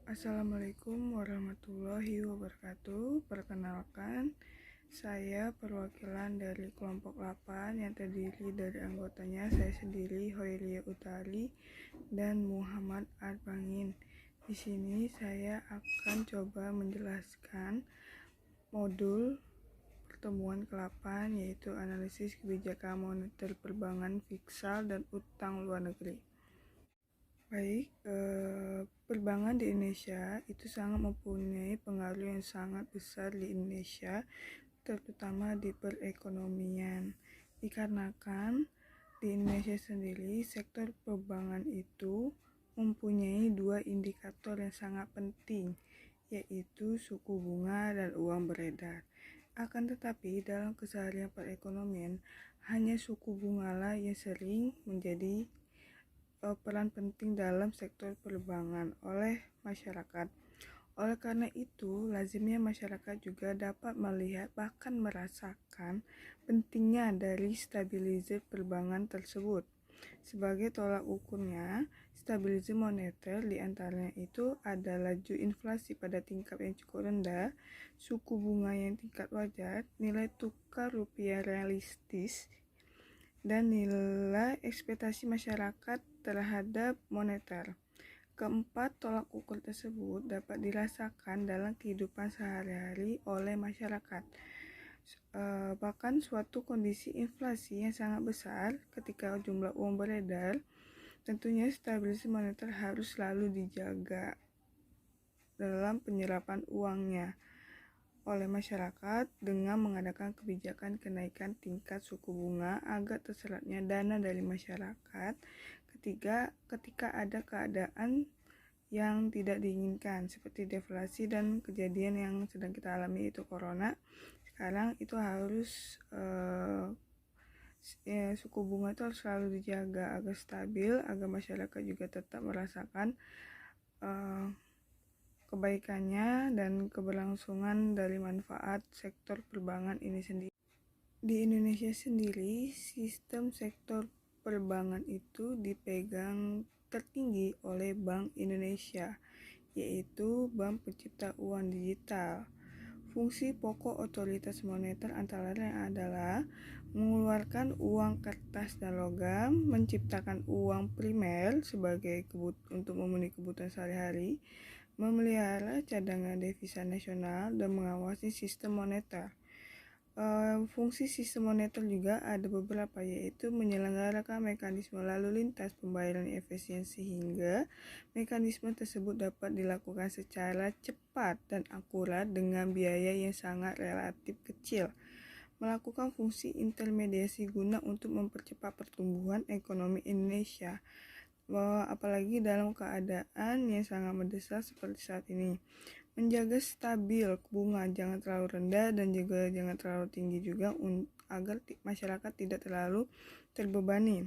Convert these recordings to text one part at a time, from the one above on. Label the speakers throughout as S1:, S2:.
S1: Assalamualaikum warahmatullahi wabarakatuh. Perkenalkan, saya perwakilan dari kelompok 8 yang terdiri dari anggotanya saya sendiri, Hoilia Utari dan Muhammad Arbangin. Di sini saya akan coba menjelaskan modul pertemuan ke-8, yaitu analisis kebijakan moneter perbankan fiskal dan utang luar negeri. Baik, perbankan di Indonesia itu sangat mempunyai pengaruh yang sangat besar di Indonesia, terutama di perekonomian. Dikarenakan di Indonesia sendiri, sektor perbankan itu mempunyai dua indikator yang sangat penting, yaitu suku bunga dan uang beredar. Akan tetapi, dalam keseharian perekonomian, hanya suku bungalah yang sering menjadi peran penting dalam sektor perbankan oleh masyarakat. Oleh karena itu, lazimnya masyarakat juga dapat melihat bahkan merasakan pentingnya dari stabilizer perbankan tersebut. Sebagai tolak ukurnya, stabilizer moneter diantaranya itu ada laju inflasi pada tingkat yang cukup rendah, suku bunga yang tingkat wajar, nilai tukar rupiah realistis, dan nilai ekspektasi masyarakat terhadap moneter. Keempat tolak ukur tersebut dapat dirasakan dalam kehidupan sehari-hari oleh masyarakat. Bahkan suatu kondisi inflasi yang sangat besar ketika jumlah uang beredar, tentunya stabilitas moneter harus selalu dijaga dalam penyerapan uangnya oleh masyarakat dengan mengadakan kebijakan kenaikan tingkat suku bunga agar terserapnya dana dari masyarakat ketika ada keadaan yang tidak diinginkan seperti deflasi dan kejadian yang sedang kita alami itu corona. Sekarang itu harus suku bunga itu harus selalu dijaga agar stabil, agar masyarakat juga tetap merasakan kebaikannya dan keberlangsungan dari manfaat sektor perbankan ini sendiri. Di Indonesia sendiri, sistem sektor perbankan itu dipegang tertinggi oleh Bank Indonesia, yaitu Bank Pencipta Uang Digital. Fungsi pokok otoritas moneter antara lain adalah mengeluarkan uang kertas dan logam, menciptakan uang primer sebagai untuk memenuhi kebutuhan sehari-hari, memelihara cadangan devisa nasional, dan mengawasi sistem moneter. Fungsi sistem moneter juga ada beberapa, yaitu menyelenggarakan mekanisme lalu lintas pembayaran efisien sehingga mekanisme tersebut dapat dilakukan secara cepat dan akurat dengan biaya yang sangat relatif kecil. Melakukan fungsi intermediasi guna untuk mempercepat pertumbuhan ekonomi Indonesia, apalagi dalam keadaan yang sangat mendesak seperti saat ini. Menjaga stabil bunga jangan terlalu rendah dan juga jangan terlalu tinggi juga agar masyarakat tidak terlalu terbebani.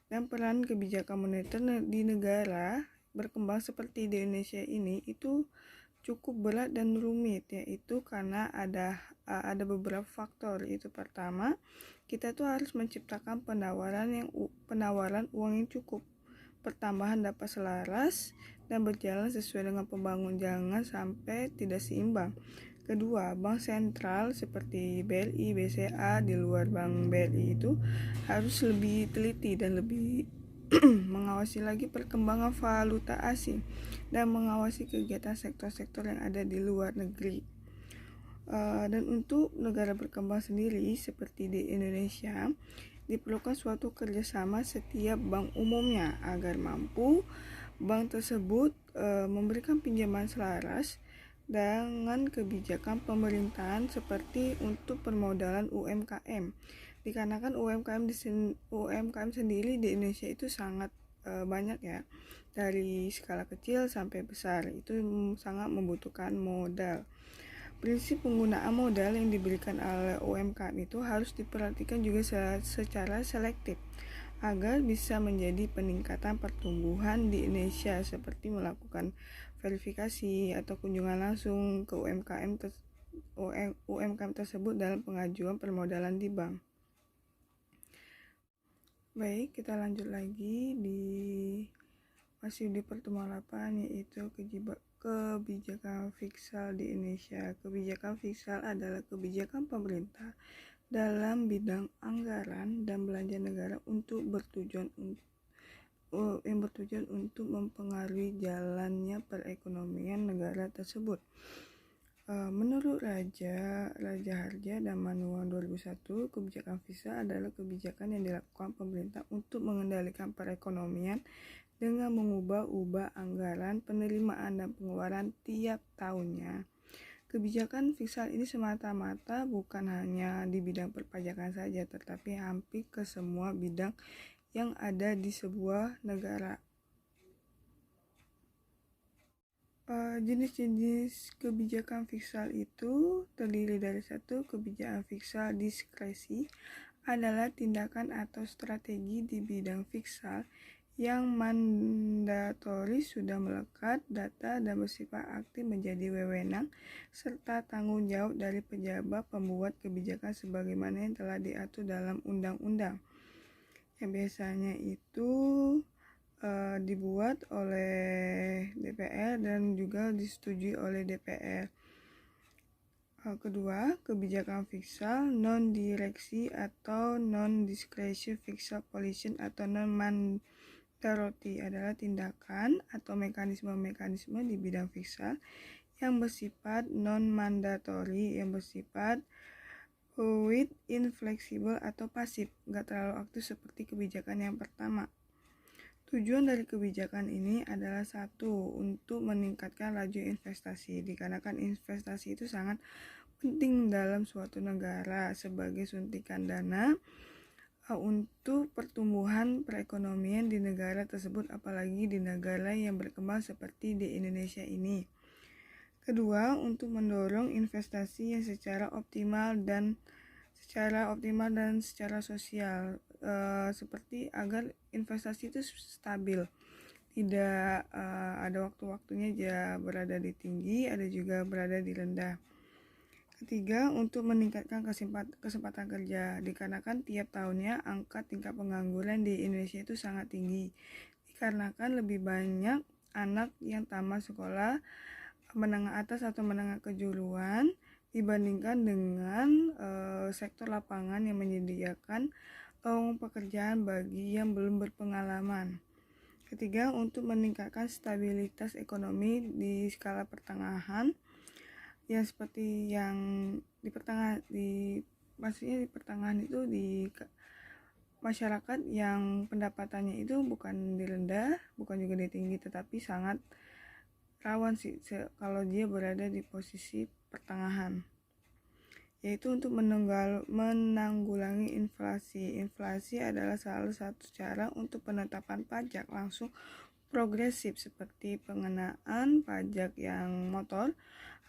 S1: Dan peran kebijakan moneter di negara berkembang seperti di Indonesia ini itu cukup berat dan rumit, yaitu karena ada beberapa faktor. Itu pertama, kita tuh harus menciptakan penawaran uang yang cukup. Pertambahan dapat selaras dan berjalan sesuai dengan pembangunan, jangan sampai tidak seimbang. Kedua, bank sentral seperti BRI, BCA di luar bank BRI itu harus lebih teliti dan lebih mengawasi lagi perkembangan valuta asing dan mengawasi kegiatan sektor-sektor yang ada di luar negeri. Dan untuk negara berkembang sendiri seperti di Indonesia, diperlukan suatu kerjasama setiap bank umumnya agar mampu bank tersebut memberikan pinjaman selaras dengan kebijakan pemerintahan seperti untuk permodalan UMKM. Dikarenakan UMKM sendiri di Indonesia itu sangat banyak ya, dari skala kecil sampai besar, itu sangat membutuhkan modal. Prinsip penggunaan modal yang diberikan oleh UMKM itu harus diperhatikan juga secara selektif agar bisa menjadi peningkatan pertumbuhan di Indonesia, seperti melakukan verifikasi atau kunjungan langsung ke UMKM tersebut dalam pengajuan permodalan di bank. Baik, kita lanjut lagi di masih di pertemuan 8, yaitu kebijakan fiskal di Indonesia. Kebijakan fiskal adalah kebijakan pemerintah dalam bidang anggaran dan belanja negara yang bertujuan untuk mempengaruhi jalannya perekonomian negara tersebut. Menurut Raja Harja dan Manual 2001, kebijakan fiskal adalah kebijakan yang dilakukan pemerintah untuk mengendalikan perekonomian dengan mengubah-ubah anggaran, penerimaan, dan pengeluaran tiap tahunnya. Kebijakan fiskal ini semata-mata bukan hanya di bidang perpajakan saja, tetapi hampir ke semua bidang yang ada di sebuah negara. Jenis-jenis kebijakan fiskal itu terdiri dari satu, kebijakan fiskal diskresi adalah tindakan atau strategi di bidang fiskal yang mandatori, sudah melekat, data, dan bersifat aktif menjadi wewenang serta tanggung jawab dari pejabat pembuat kebijakan sebagaimana yang telah diatur dalam undang-undang, yang biasanya itu dibuat oleh DPR dan juga disetujui oleh DPR. Kedua, kebijakan fiskal non-direksi atau non-discretion fiscal policy atau non-mandatori adalah tindakan atau mekanisme-mekanisme di bidang fiskal yang bersifat non-mandatori, yang bersifat infleksibel atau pasif, nggak terlalu aktif seperti kebijakan yang pertama. Tujuan dari kebijakan ini adalah satu, untuk meningkatkan laju investasi, dikarenakan investasi itu sangat penting dalam suatu negara sebagai suntikan dana untuk pertumbuhan perekonomian di negara tersebut, apalagi di negara yang berkembang seperti di Indonesia ini. Kedua, untuk mendorong investasi yang secara optimal dan secara sosial, seperti agar investasi itu stabil, tidak ada waktu-waktunya dia berada di tinggi, ada juga berada di rendah. Ketiga, untuk meningkatkan kesempatan kerja, dikarenakan tiap tahunnya angka tingkat pengangguran di Indonesia itu sangat tinggi, dikarenakan lebih banyak anak yang tamat sekolah menengah atas atau menengah kejuruan dibandingkan dengan sektor lapangan yang menyediakan pekerjaan bagi yang belum berpengalaman. Ketiga, untuk meningkatkan stabilitas ekonomi di skala pertengahan, yang seperti yang maksudnya di pertengahan itu di masyarakat yang pendapatannya itu bukan di rendah, bukan juga di tinggi, tetapi sangat rawan sih kalau dia berada di posisi pertengahan, yaitu untuk menanggulangi inflasi. Inflasi adalah salah satu cara untuk penetapan pajak langsung progresif, seperti pengenaan pajak yang motor.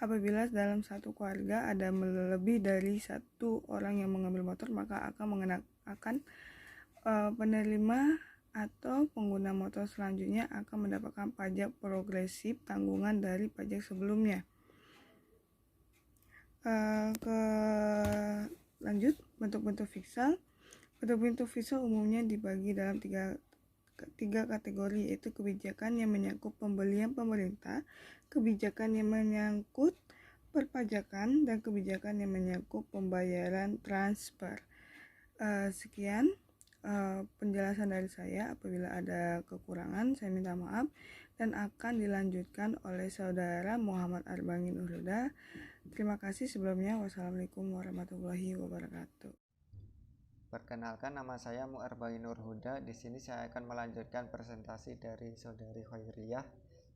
S1: Apabila dalam satu keluarga ada lebih dari satu orang yang mengambil motor, maka akan penerima atau pengguna motor selanjutnya akan mendapatkan pajak progresif tanggungan dari pajak sebelumnya. Lanjut, bentuk-bentuk fiskal. Bentuk-bentuk fiskal umumnya dibagi dalam tiga kategori, yaitu kebijakan yang menyangkut pembelian pemerintah, kebijakan yang menyangkut perpajakan, dan kebijakan yang menyangkut pembayaran transfer. Sekian penjelasan dari saya. Apabila ada kekurangan, saya minta maaf, dan akan dilanjutkan oleh saudara Muhammad Arbangi Nurhuda. Terima kasih sebelumnya. Wassalamualaikum warahmatullahi wabarakatuh.
S2: Perkenalkan, nama saya Mu'arbangi Nurhuda. Di sini saya akan melanjutkan presentasi dari saudari Khairiyah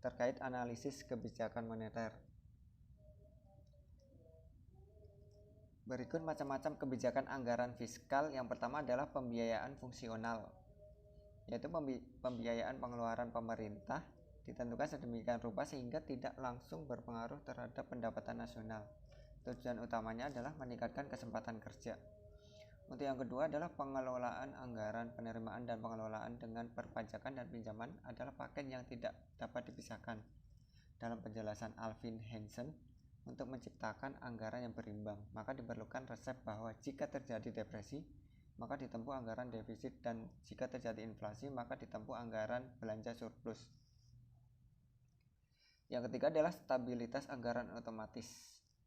S2: terkait analisis kebijakan moneter. Berikut macam-macam kebijakan anggaran fiskal. Yang pertama adalah pembiayaan fungsional, yaitu pembiayaan pengeluaran pemerintah ditentukan sedemikian rupa sehingga tidak langsung berpengaruh terhadap pendapatan nasional. Tujuan utamanya adalah meningkatkan kesempatan kerja. Untuk yang kedua adalah pengelolaan anggaran. Penerimaan dan pengelolaan dengan perpajakan dan pinjaman adalah paket yang tidak dapat dipisahkan. Dalam penjelasan Alvin Hansen, untuk menciptakan anggaran yang berimbang, maka diperlukan resep bahwa jika terjadi depresi, maka ditempuh anggaran defisit, dan jika terjadi inflasi, maka ditempuh anggaran belanja surplus. Yang ketiga adalah stabilitas anggaran otomatis.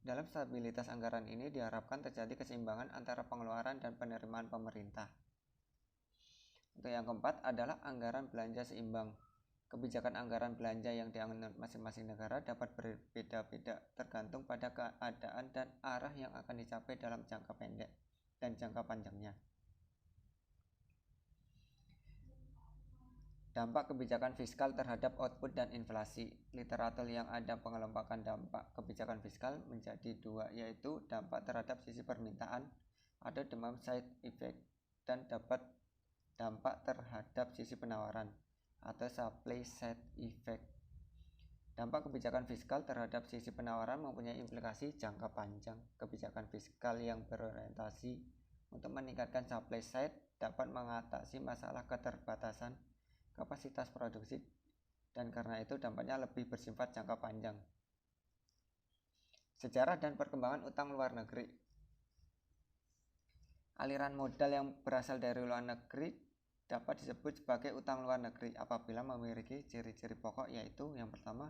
S2: Dalam stabilitas anggaran ini diharapkan terjadi keseimbangan antara pengeluaran dan penerimaan pemerintah. Untuk yang keempat adalah anggaran belanja seimbang. Kebijakan anggaran belanja yang dianut masing-masing negara dapat berbeda-beda tergantung pada keadaan dan arah yang akan dicapai dalam jangka pendek dan jangka panjangnya. Dampak kebijakan fiskal terhadap output dan inflasi. Literatur yang ada pengelompokan dampak kebijakan fiskal menjadi dua, yaitu dampak terhadap sisi permintaan atau demand side effect dan dampak terhadap sisi penawaran atau supply side effect. Dampak kebijakan fiskal terhadap sisi penawaran mempunyai implikasi jangka panjang. Kebijakan fiskal yang berorientasi untuk meningkatkan supply side dapat mengatasi masalah keterbatasan kapasitas produksi dan karena itu dampaknya lebih bersifat jangka panjang. Sejarah dan perkembangan utang luar negeri. Aliran modal yang berasal dari luar negeri dapat disebut sebagai utang luar negeri apabila memiliki ciri-ciri pokok, yaitu yang pertama,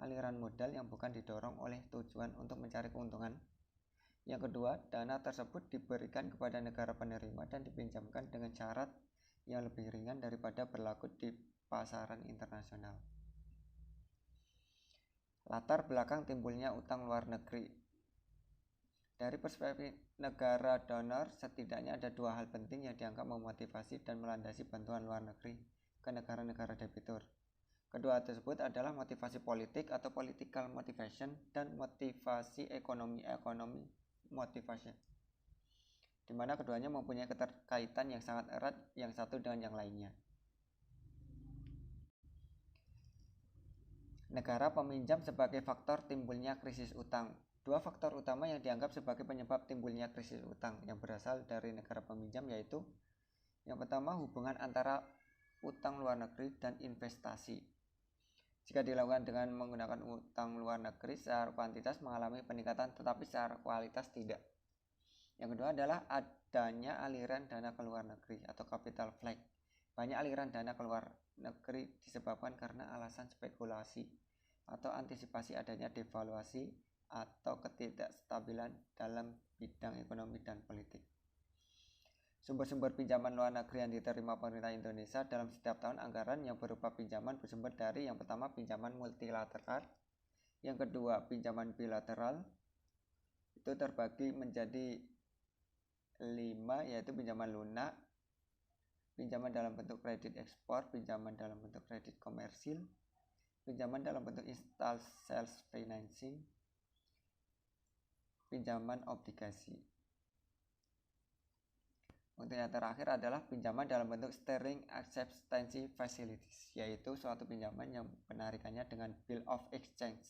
S2: aliran modal yang bukan didorong oleh tujuan untuk mencari keuntungan. Yang kedua, dana tersebut diberikan kepada negara penerima dan dipinjamkan dengan syarat yang lebih ringan daripada berlaku di pasaran internasional. Latar belakang timbulnya utang luar negeri. Dari perspektif negara donor, setidaknya ada dua hal penting yang dianggap memotivasi dan melandasi bantuan luar negeri ke negara-negara debitur. Kedua tersebut adalah motivasi politik atau political motivation dan motivasi ekonomi motivation, di mana keduanya mempunyai keterkaitan yang sangat erat yang satu dengan yang lainnya. Negara peminjam sebagai faktor timbulnya krisis utang. Dua faktor utama yang dianggap sebagai penyebab timbulnya krisis utang yang berasal dari negara peminjam yaitu yang pertama, hubungan antara utang luar negeri dan investasi. Jika dilakukan dengan menggunakan utang luar negeri, secara kuantitas mengalami peningkatan tetapi secara kualitas tidak. Yang kedua adalah adanya aliran dana ke luar negeri atau capital flight. Banyak aliran dana ke luar negeri disebabkan karena alasan spekulasi atau antisipasi adanya devaluasi atau ketidakstabilan dalam bidang ekonomi dan politik. Sumber-sumber pinjaman luar negeri yang diterima pemerintah Indonesia dalam setiap tahun anggaran yang berupa pinjaman bersumber dari yang pertama pinjaman multilateral, yang kedua pinjaman bilateral, itu terbagi menjadi 5, yaitu pinjaman lunak, pinjaman dalam bentuk kredit ekspor, pinjaman dalam bentuk kredit komersil, pinjaman dalam bentuk install sales financing, pinjaman obligasi. Untuk yang terakhir adalah pinjaman dalam bentuk sterling acceptance facilities, yaitu suatu pinjaman yang penarikannya dengan bill of exchange.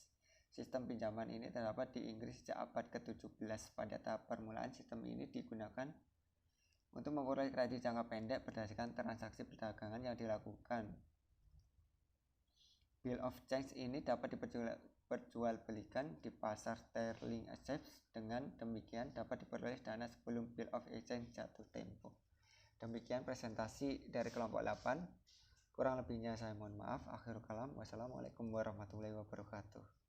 S2: Sistem pinjaman ini terdapat di Inggris sejak abad ke-17. Pada tahap permulaan, sistem ini digunakan untuk memperoleh kredit jangka pendek berdasarkan transaksi perdagangan yang dilakukan. Bill of exchange ini dapat diperjualbelikan di pasar sterling exchange. Dengan demikian dapat diperoleh dana sebelum bill of exchange jatuh tempo. Demikian presentasi dari kelompok 8. Kurang lebihnya saya mohon maaf. Akhirul kalam. Wassalamualaikum warahmatullahi wabarakatuh.